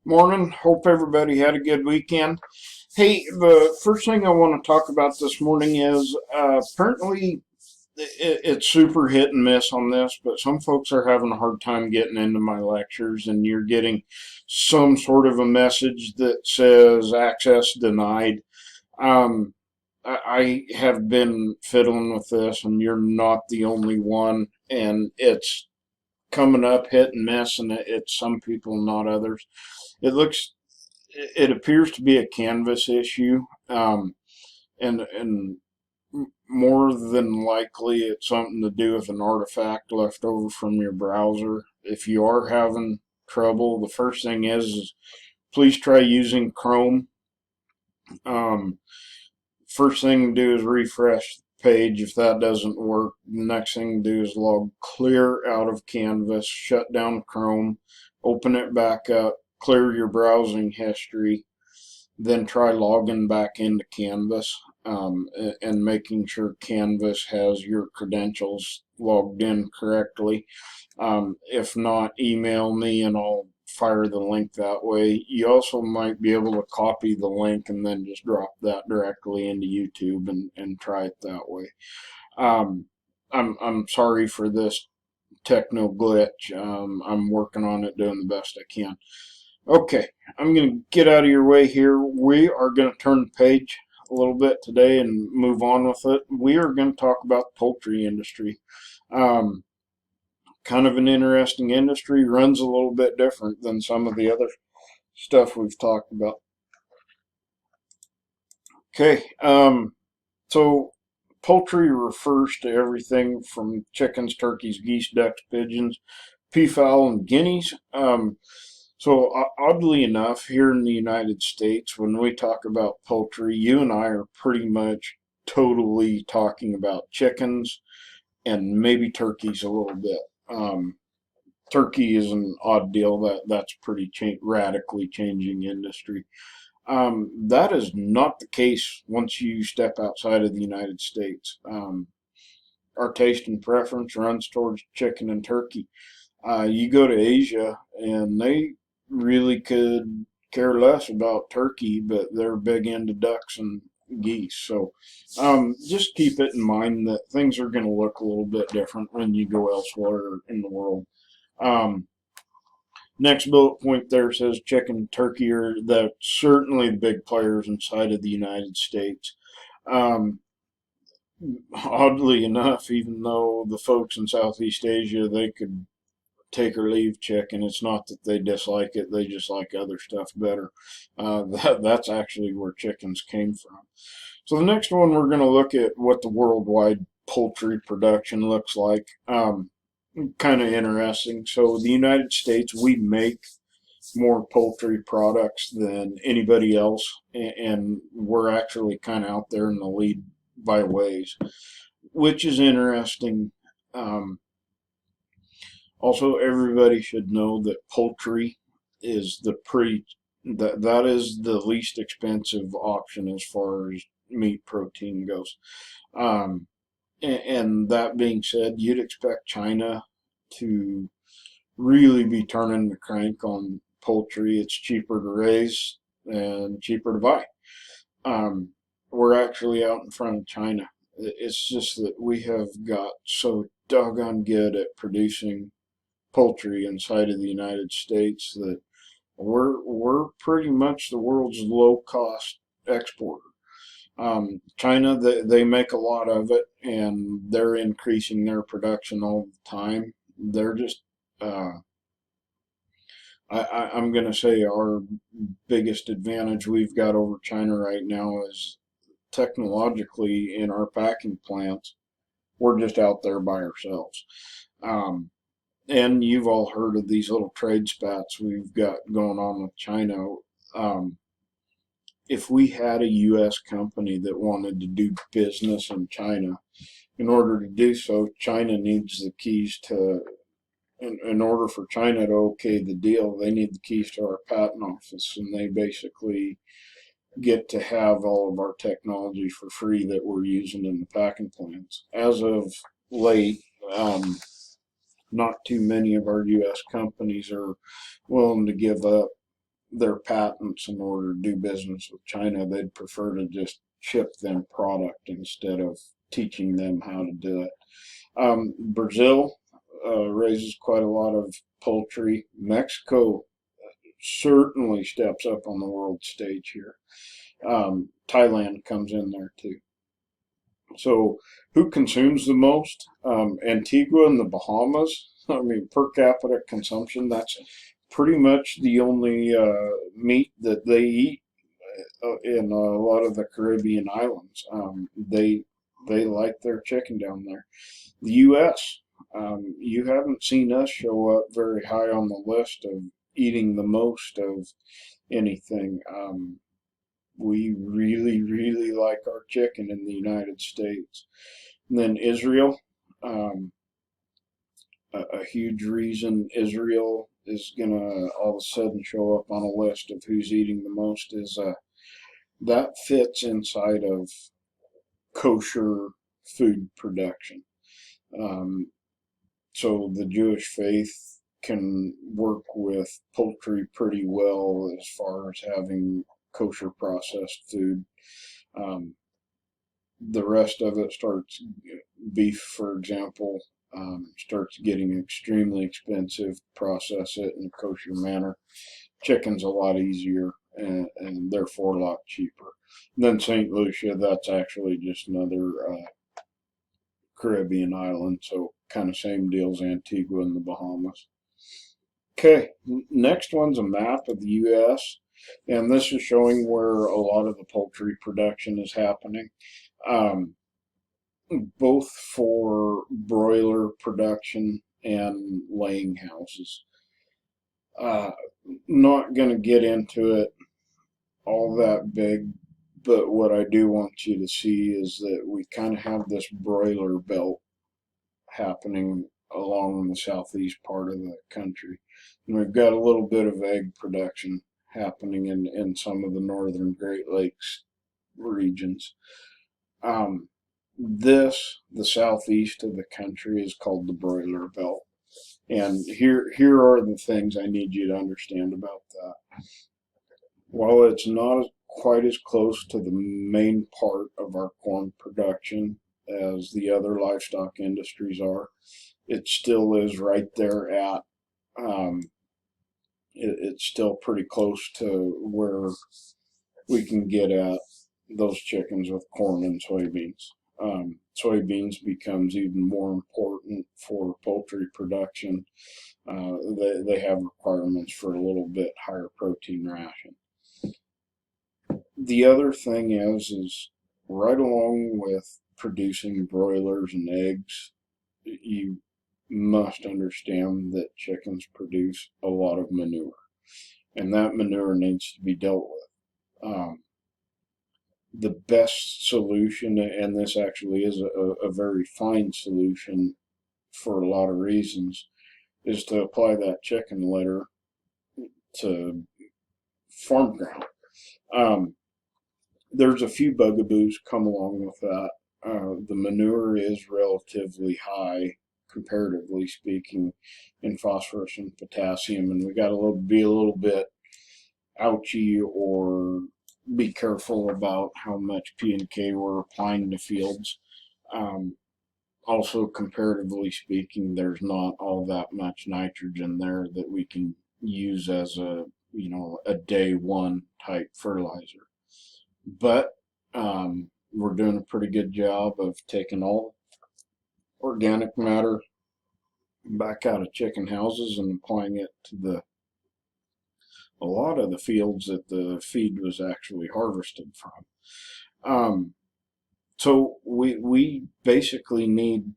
Morning. Hope everybody had a good weekend. Hey, the first thing I want to talk about this morning is apparently it's super hit and miss on this, but some folks are having a hard time getting into my lectures, and you're getting some sort of a message that says access denied. Um, I have been fiddling with this, and you're not the only one, and it's coming up hit and miss, and it's some people, not others. It appears to be a Canvas issue, and more than likely it's something to do with an artifact left over from your browser. If you are having trouble, the first thing is please try using Chrome. Um, First thing to do is refresh the page. If that doesn't work, the next thing to do is log clear out of Canvas, shut down Chrome, open it back up, clear your browsing history, then try logging back into Canvas, and making sure Canvas has your credentials logged in correctly. If not, email me and I'll fire the link that way. You also might be able to copy the link and then just drop that directly into YouTube and try it that way. Um, I'm sorry for this techno glitch. I'm working on it, doing the best I can. Okay, I'm going to get out of your way here. We are going to turn the page a little bit today and move on with it. We are going to talk about the poultry industry. Um, Kind of an interesting industry, runs a little bit different than some of the other stuff we've talked about. Okay, so poultry refers to everything from chickens, turkeys, geese, ducks, pigeons, peafowl, and guineas. So oddly enough, here in the United States, when we talk about poultry, you and I are pretty much totally talking about chickens and maybe turkeys a little bit. Turkey is an odd deal. That's pretty radically changing industry. That is not the case once you step outside of the United States. Our taste and preference runs towards chicken and turkey. You go to Asia, and they really could care less about turkey, but they're big into ducks and geese. So just keep it in mind that things are going to look a little bit different when you go elsewhere in the world. Um, Next bullet point there says chicken and turkey are certainly the big players inside of the United States. Um, Oddly enough, even though the folks in Southeast Asia, they could take or leave chicken. It's not that they dislike it; they just like other stuff better. That's actually where chickens came from. So the next one, we're going to look at what the worldwide poultry production looks like. Kind of interesting. So the United States, we make more poultry products than anybody else, and we're actually kind of out there in the lead by ways, which is interesting. Um, Also, everybody should know that poultry is that is the least expensive option as far as meat protein goes. Um, and that being said, you'd expect China to really be turning the crank on poultry. It's cheaper to raise and cheaper to buy. We're actually out in front of China. It's just that we have got so doggone good at producing poultry inside of the United States that we're pretty much the world's low cost exporter. China, they make a lot of it, and they're increasing their production all the time. They're just I'm going to say our biggest advantage we've got over China right now is technologically in our packing plants. We're just out there by ourselves. Um, and you've all heard of these little trade spats we've got going on with China. Um, if we had a U.S. company that wanted to do business in China, in order to do so, China needs the keys to, in order for China to okay the deal, they need the keys to our patent office, and they basically get to have all of our technology for free that we're using in the packing plants. As of late, not too many of our U.S. companies are willing to give up their patents in order to do business with China. They'd prefer to just ship them product instead of teaching them how to do it. Brazil raises quite a lot of poultry. Mexico certainly steps up on the world stage here. Thailand comes in there too. So, who consumes the most? Antigua and the Bahamas. I mean, per capita consumption, that's pretty much the only meat that they eat in a lot of the Caribbean islands. They like their chicken down there. The U.S. You haven't seen us show up very high on the list of eating the most of anything. We really, really like our chicken in the United States. And then Israel, a huge reason Israel is gonna all of a sudden show up on a list of who's eating the most is that fits inside of kosher food production. So the Jewish faith can work with poultry pretty well as far as having kosher processed food. The rest of it starts, beef, for example, starts getting extremely expensive. Process it in a kosher manner. Chicken's a lot easier and therefore a lot cheaper. And then St. Lucia, that's actually just another Caribbean island, so kind of same deal as Antigua and the Bahamas. Okay, next one's a map of the U.S., and this is showing where a lot of the poultry production is happening, both for broiler production and laying houses. Not going to get into it all that big, but what I do want you to see is that we kind of have this broiler belt happening along the southeast part of the country. And we've got a little bit of egg production happening in some of the northern Great Lakes regions. The southeast of the country, is called the Broiler Belt. And here are the things I need you to understand about that. While it's not quite as close to the main part of our corn production as the other livestock industries are, it still is right there at, it's still pretty close to where we can get at those chickens with corn and soybeans. Soybeans becomes even more important for poultry production. They have requirements for a little bit higher protein ration. The other thing is right along with producing broilers and eggs, you must understand that chickens produce a lot of manure, and that manure needs to be dealt with. The best solution, and this actually is a very fine solution for a lot of reasons, is to apply that chicken litter to farm ground. There's a few bugaboos come along with that. The manure is relatively high, comparatively speaking, in phosphorus and potassium, and we got to be a little bit ouchy or be careful about how much P and K we're applying to fields. Also, comparatively speaking, there's not all that much nitrogen there that we can use as a day one type fertilizer. But we're doing a pretty good job of taking all organic matter back out of chicken houses and applying it to a lot of the fields that the feed was actually harvested from. So we basically need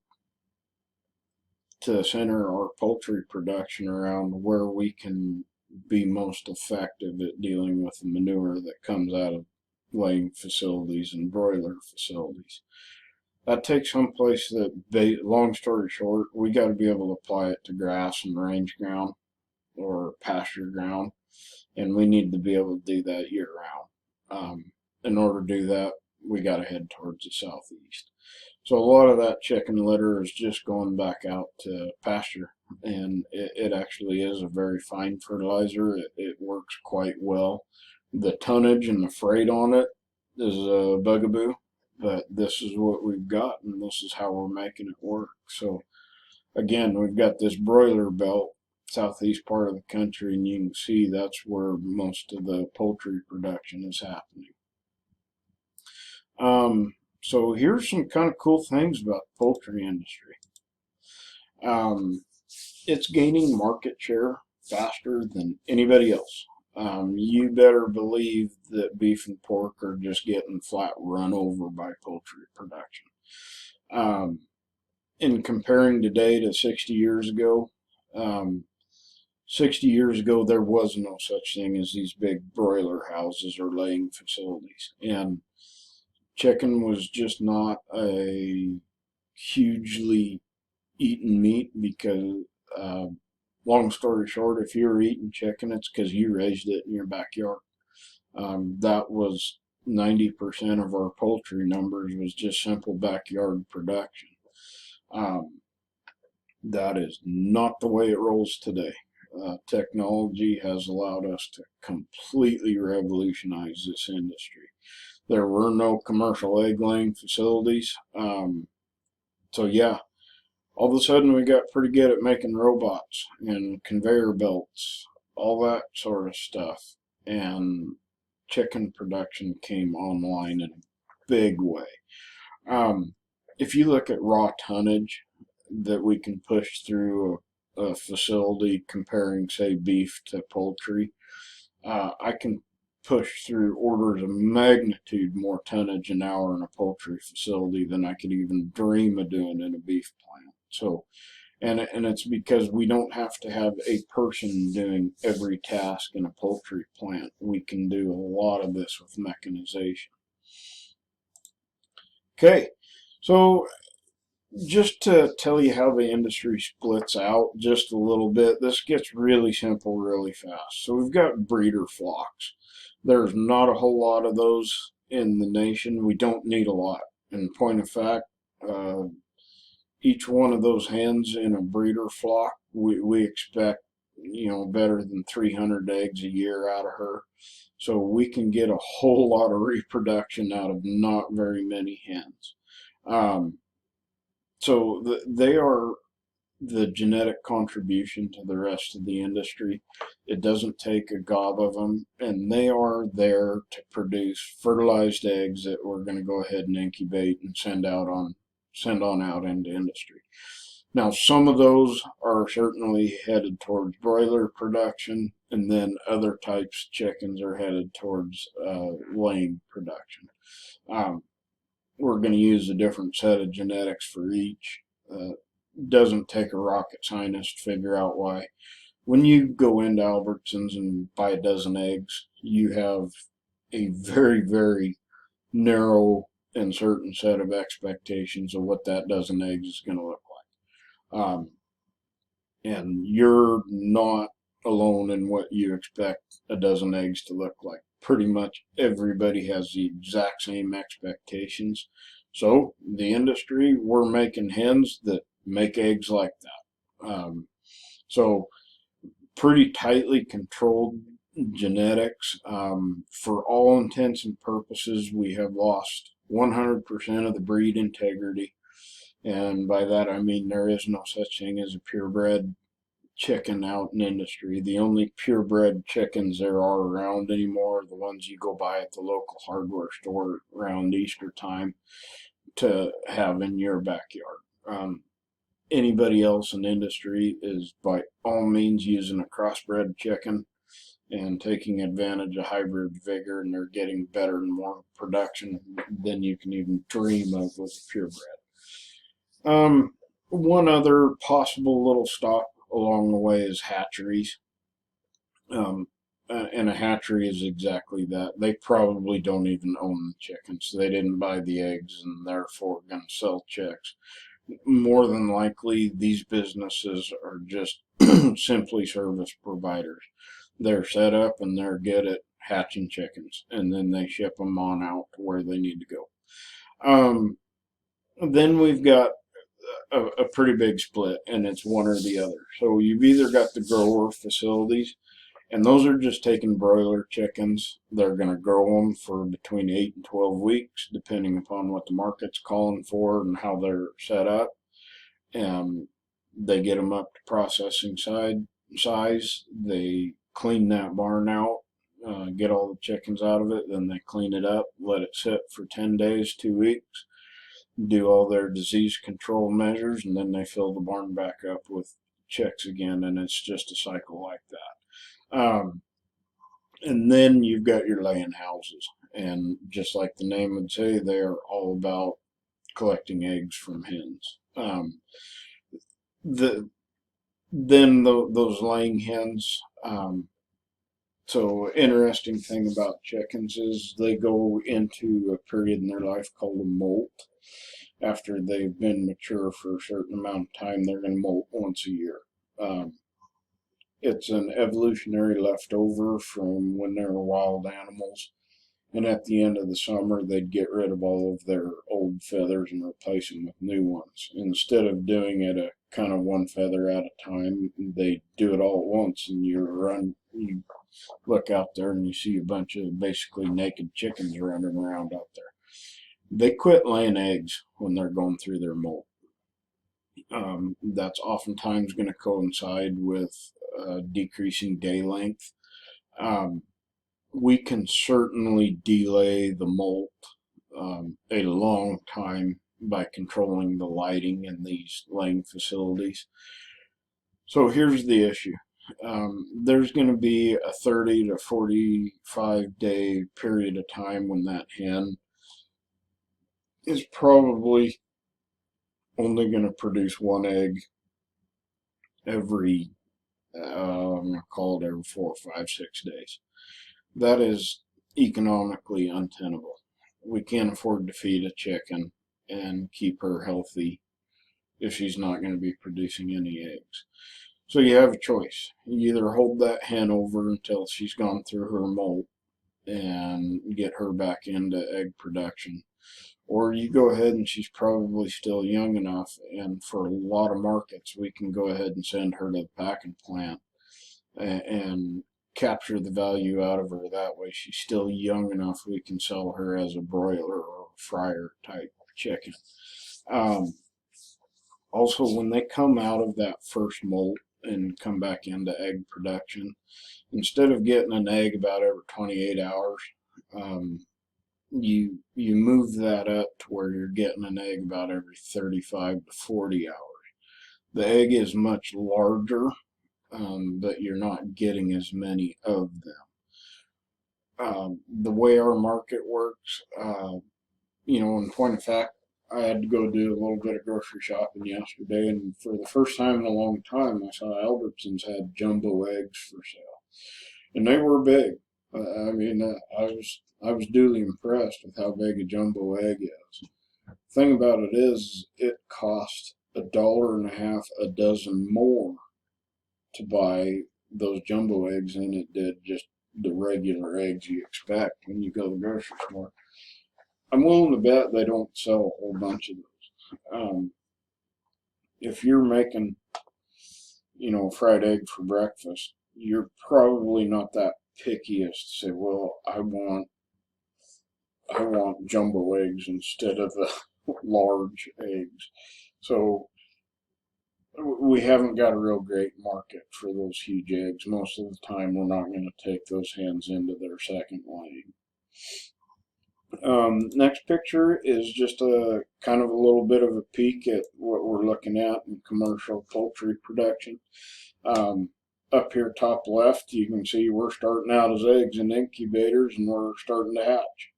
to center our poultry production around where we can be most effective at dealing with the manure that comes out of laying facilities and broiler facilities. That takes someplace that, long story short, we got to be able to apply it to grass and range ground or pasture ground, and we need to be able to do that year round. In order to do that, we got to head towards the southeast. So a lot of that chicken litter is just going back out to pasture and it actually is a very fine fertilizer. It works quite well. The tonnage and the freight on it is a bugaboo, but this is what we've got, and this is how we're making it work. So again, we've got this broiler belt, southeast part of the country, and you can see that's where most of the poultry production is happening. So here's some kind of cool things about the poultry industry. Um, it's gaining market share faster than anybody else. You better believe that beef and pork are just getting flat run over by poultry production. Um, in comparing today to 60 years ago, um, 60 years ago, there was no such thing as these big broiler houses or laying facilities. And chicken was just not a hugely eaten meat because, uh, long story short, if you were eating chicken, it's because you raised it in your backyard. That was 90% of our poultry numbers was just simple backyard production. Um, that is not the way it rolls today. Technology has allowed us to completely revolutionize this industry. There were no commercial egg laying facilities. So yeah, all of a sudden we got pretty good at making robots and conveyor belts, all that sort of stuff. And chicken production came online in a big way. Um, if you look at raw tonnage that we can push through a facility comparing, say, beef to poultry, I can push through orders of magnitude more tonnage an hour in a poultry facility than I could even dream of doing in a beef plant. So, and it's because we don't have to have a person doing every task in a poultry plant. We can do a lot of this with mechanization. Okay, so just to tell you how the industry splits out just a little bit, this gets really simple really fast. So we've got breeder flocks. There's not a whole lot of those in the nation. We don't need a lot. In point of fact, uh, each one of those hens in a breeder flock, we expect, better than 300 eggs a year out of her. So we can get a whole lot of reproduction out of not very many hens. Um, so they are the genetic contribution to the rest of the industry. It doesn't take a gob of them, and they are there to produce fertilized eggs that we're going to go ahead and incubate and send on out into industry. Now, some of those are certainly headed towards broiler production, and then other types of chickens are headed towards laying production. Um, we're going to use a different set of genetics for each. Doesn't take a rocket scientist to figure out why. When you go into Albertsons and buy a dozen eggs, you have a very, very narrow and certain set of expectations of what that dozen eggs is going to look like. And you're not alone in what you expect a dozen eggs to look like. Pretty much everybody has the exact same expectations. So the industry, we're making hens that make eggs like that. So pretty tightly controlled genetics. For all intents and purposes, we have lost 100% of the breed integrity. And by that I mean there is no such thing as a purebred chicken out in industry. The only purebred chickens there are around anymore are the ones you go buy at the local hardware store around Easter time to have in your backyard. Anybody else in industry is by all means using a crossbred chicken and taking advantage of hybrid vigor, and they're getting better and more production than you can even dream of with a purebred. One other possible little stop along the way is hatcheries. And a hatchery is exactly that. They probably don't even own the chickens. They didn't buy the eggs and therefore going to sell chicks. More than likely, these businesses are just simply service providers. They're set up and they're good at hatching chickens, and then they ship them on out to where they need to go. Then we've got a pretty big split, and it's one or the other. So you've either got the grower facilities, and those are just taking broiler chickens. They're going to grow them for between 8 and 12 weeks, depending upon what the market's calling for and how they're set up. And they get them up to processing size. They clean that barn out, get all the chickens out of it, then they clean it up, let it sit for 10 days, 2 weeks, do all their disease control measures, and then they fill the barn back up with chicks again, and it's just a cycle like that. And then you've got your laying houses, and just like the name would say, they're all about collecting eggs from hens. Those laying hens. So interesting thing about chickens is they go into a period in their life called a molt. After they've been mature for a certain amount of time, they're going to molt once a year. It's an evolutionary leftover from when they were wild animals. And at the end of the summer, they'd get rid of all of their old feathers and replace them with new ones. Instead of doing it a kind of one feather at a time, they do it all at once, and you look out there and you see a bunch of basically naked chickens running around out there. They quit laying eggs when they're going through their molt. That's oftentimes going to coincide with decreasing day length. We can certainly delay the molt a long time by controlling the lighting in these laying facilities. So here's the issue. There's going to be a 30 to 45 day period of time when that hen is probably only going to produce one egg every, I'm going to call it every 4, 5, 6 days. That is economically untenable. We can't afford to feed a chicken and keep her healthy if she's not going to be producing any eggs. So you have a choice. You either hold that hen over until she's gone through her molt and get her back into egg production, or you go ahead and she's probably still young enough, and for a lot of markets we can go ahead and send her to the packing plant and capture the value out of her. That way she's still young enough we can sell her as a broiler or fryer type chicken. Also, when they come out of that first molt and come back into egg production, instead of getting an egg about every 28 hours, you move that up to where you're getting an egg about every 35 to 40 hours. The egg is much larger, but you're not getting as many of them. The way our market works, in point of fact, I had to go do a little bit of grocery shopping yesterday, and for the first time in a long time, I saw Albertsons had jumbo eggs for sale, and they were big. I was duly impressed with how big a jumbo egg is. The thing about it is, it cost $1.50 a dozen more to buy those jumbo eggs than it did just the regular eggs you expect when you go to the grocery store. I'm willing to bet they don't sell a whole bunch of those. If you're making, a fried egg for breakfast, you're probably not that picky as to say, well, I want jumbo eggs instead of the large eggs. So we haven't got a real great market for those huge eggs. Most of the time we're not going to take those hens into their second laying. Next picture is just a kind of a little bit of a peek at what we're looking at in commercial poultry production. Up here top left, you can see we're starting out as eggs in incubators, and we're starting to hatch.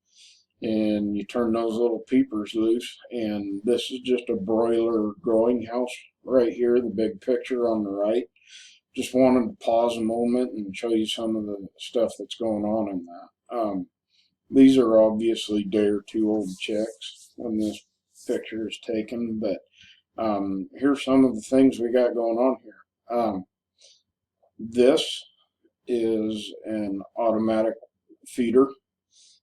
And you turn those little peepers loose, and this is just a broiler growing house right here, the big picture on the right. Just wanted to pause a moment and show you some of the stuff that's going on in that. These are obviously day or two old chicks when this picture is taken, but here's some of the things we got going on here. This is an automatic feeder.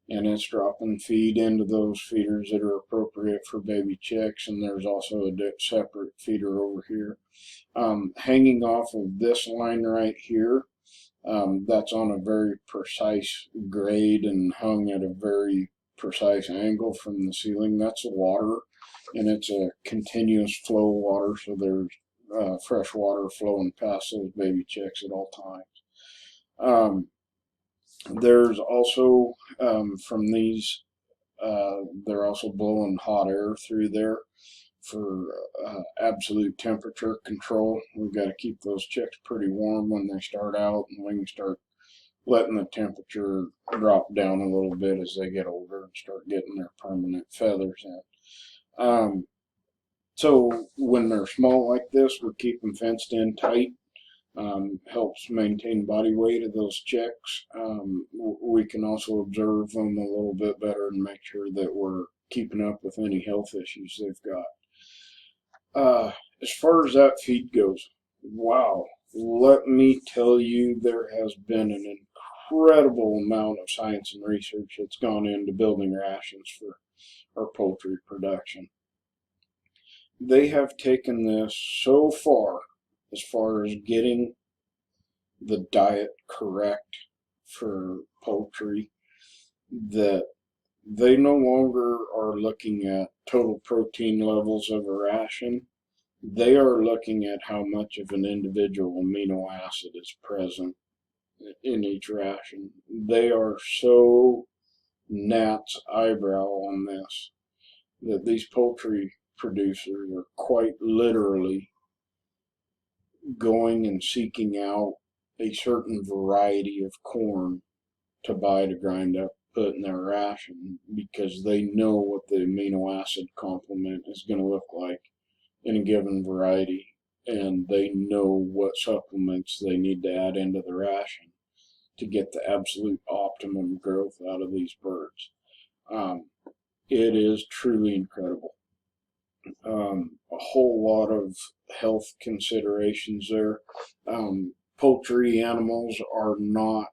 and it's dropping feed into those feeders that are appropriate for baby chicks, and there's also a separate feeder over here. Hanging off of this line right here, that's on a very precise grade and hung at a very precise angle from the ceiling. That's water, and it's a continuous flow water, so there's fresh water flowing past those baby chicks at all times. There's also, from these, they're also blowing hot air through there for absolute temperature control. We've got to keep those chicks pretty warm when they start out, and we can start letting the temperature drop down a little bit as they get older and start getting their permanent feathers in. So when they're small like this, we keep them fenced in tight. Helps maintain body weight of those chicks. We can also observe them a little bit better and make sure that we're keeping up with any health issues they've got. As far as that feed goes, wow, let me tell you, there has been an incredible amount of science and research that's gone into building rations for our poultry production. They have taken this so far as getting the diet correct for poultry, that they no longer are looking at total protein levels of a ration. They are looking at how much of an individual amino acid is present in each ration. They are so gnat's eyebrow on this that these poultry producers are quite literally going and seeking out a certain variety of corn to buy to grind up, put in their ration, because they know what the amino acid complement is going to look like in a given variety, and they know what supplements they need to add into the ration to get the absolute optimum growth out of these birds. It is truly incredible. A whole lot of health considerations there. Poultry animals are not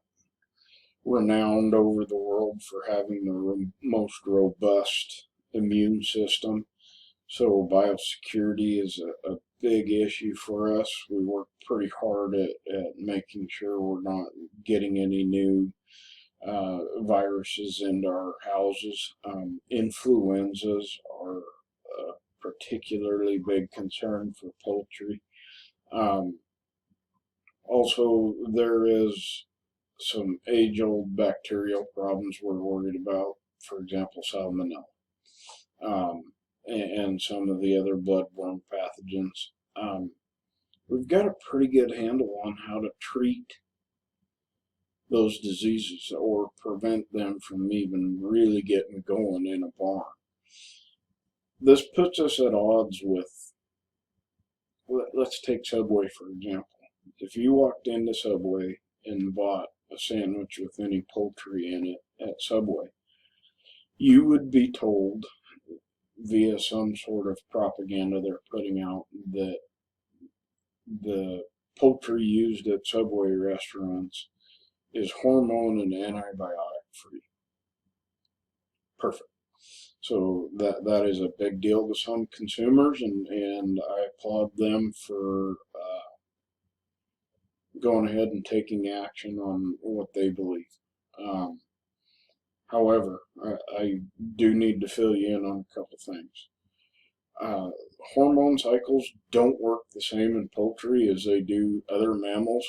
renowned over the world for having the most robust immune system, so biosecurity is a big issue for us. We work pretty hard at making sure we're not getting any new viruses into our houses. Influenzas are a particularly big concern for poultry. Also, there is some age-old bacterial problems we're worried about, for example, salmonella, and some of the other bloodborne pathogens. We've got a pretty good handle on how to treat those diseases or prevent them from even really getting going in a barn. This puts us at odds with, let's take Subway for example. If you walked into Subway and bought a sandwich with any poultry in it at Subway, you would be told via some sort of propaganda they're putting out that the poultry used at Subway restaurants is hormone and antibiotic free. Perfect. So that is a big deal to some consumers, and I applaud them for going ahead and taking action on what they believe. However, I do need to fill you in on a couple things. Hormone cycles don't work the same in poultry as they do other mammals.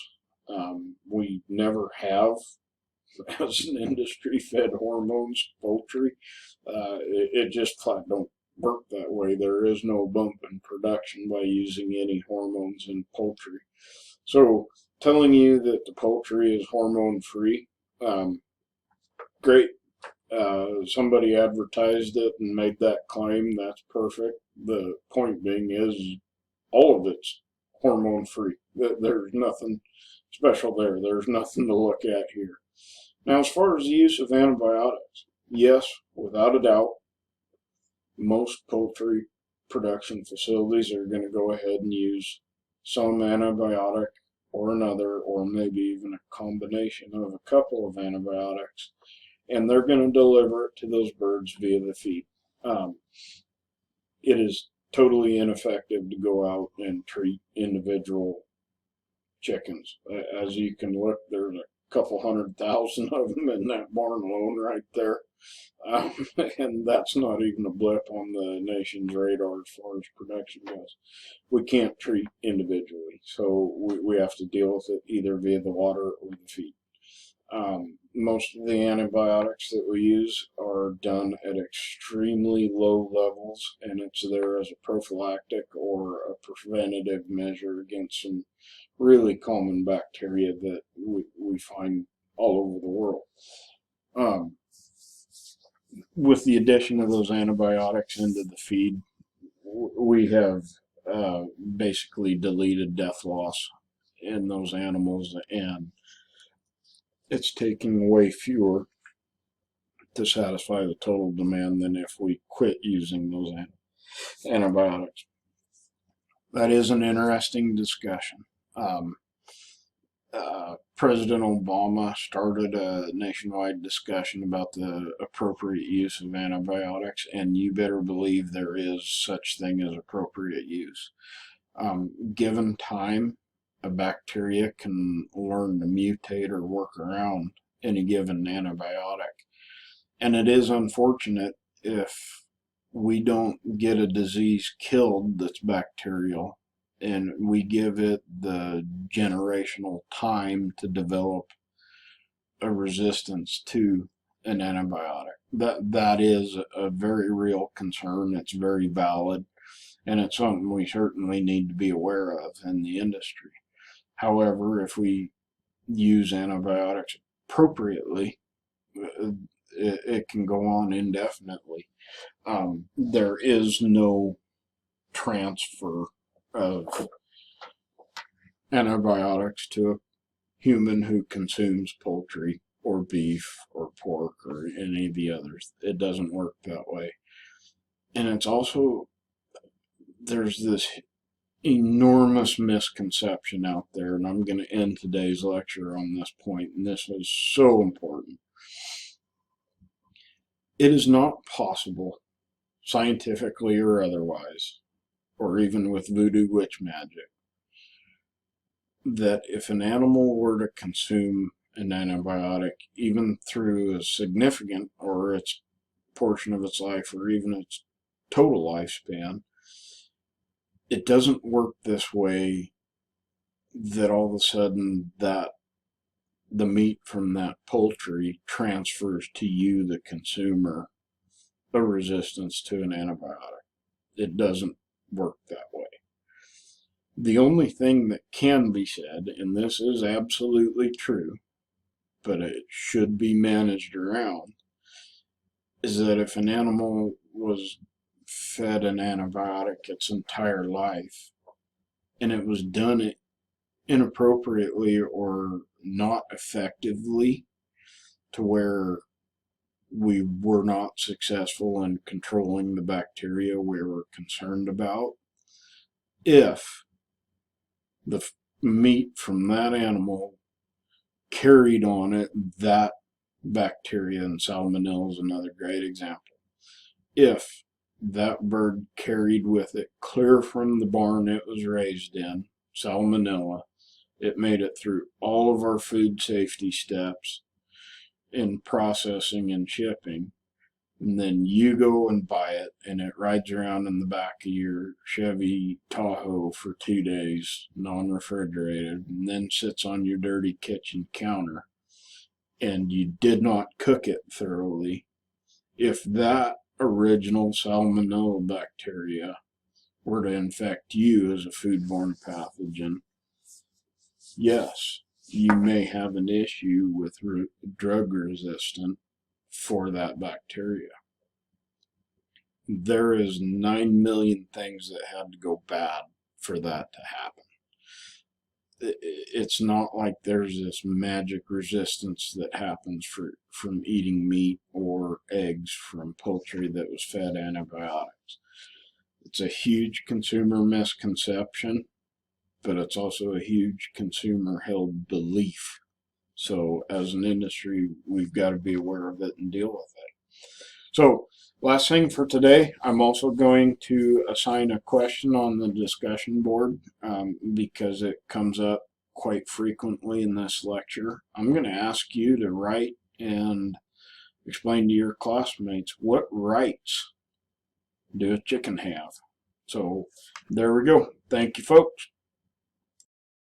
We never have, as an industry, fed hormones to poultry. It just flat don't work that way. There is no bump in production by using any hormones in poultry. So telling you that the poultry is hormone free, great. Somebody advertised it and made that claim. That's perfect. The point being is all of it's hormone free. There's nothing special there. There's nothing to look at here. Now, as far as the use of antibiotics, yes, without a doubt, most poultry production facilities are going to go ahead and use some antibiotic or another, or maybe even a combination of a couple of antibiotics and they're going to deliver it to those birds via the feed. Um, it is totally ineffective to go out and treat individual chickens. As you can look, there's a couple 100,000 of them in that barn alone right there. Um, and that's not even a blip on the nation's radar as far as production goes. We can't treat individually, so we have to deal with it either via the water or the feed. Most of the antibiotics that we use are done at extremely low levels, and it's there as a prophylactic or a preventative measure against some really common bacteria that we find all over the world. Um, with the addition of those antibiotics into the feed, we have basically deleted death loss in those animals, and it's taking way fewer to satisfy the total demand than if we quit using those antibiotics. That is an interesting discussion. President Obama started a nationwide discussion about the appropriate use of antibiotics, and you better believe there is such thing as appropriate use. Given time, a bacteria can learn to mutate or work around any given antibiotic. And it is unfortunate if we don't get a disease killed that's bacterial and we give it the generational time to develop a resistance to an antibiotic. That is a very real concern. It's very valid, and it's something we certainly need to be aware of in the industry. However, if we use antibiotics appropriately, it can go on indefinitely. There is no transfer of antibiotics to a human who consumes poultry or beef or pork or any of the others. It doesn't work that way. And it's also, there's this enormous misconception out there, and I'm going to end today's lecture on this point, and this is so important. It is not possible, scientifically or otherwise, or even with voodoo witch magic, that if an animal were to consume an antibiotic, even through a significant or its portion of its life or even its total lifespan, it doesn't work this way, that all of a sudden that the meat from that poultry transfers to you, the consumer, a resistance to an antibiotic. It doesn't work that way. The only thing that can be said, and this is absolutely true, but it should be managed around, is that if an animal was fed an antibiotic its entire life and it was done inappropriately or not effectively, to where we were not successful in controlling the bacteria we were concerned about, if the meat from that animal carried on it that bacteria, and salmonella is another great example, if that bird carried with it, clear from the barn it was raised in, salmonella, it made it through all of our food safety steps in processing and shipping, and then you go and buy it and it rides around in the back of your Chevy Tahoe for 2 days, non-refrigerated, and then sits on your dirty kitchen counter, and you did not cook it thoroughly, if that original salmonella bacteria were to infect you as a foodborne pathogen, yes, you may have an issue with drug resistance for that bacteria. There is 9 million things that had to go bad for that to happen. It's not like there's this magic resistance that happens from eating meat or eggs from poultry that was fed antibiotics. It's a huge consumer misconception, but it's also a huge consumer held belief So as an industry, we've got to be aware of it and deal with it. So last thing for today, I'm also going to assign a question on the discussion board because it comes up quite frequently in this lecture. I'm going to ask you to write and explain to your classmates what rights do a chicken have. So there we go. Thank you, folks.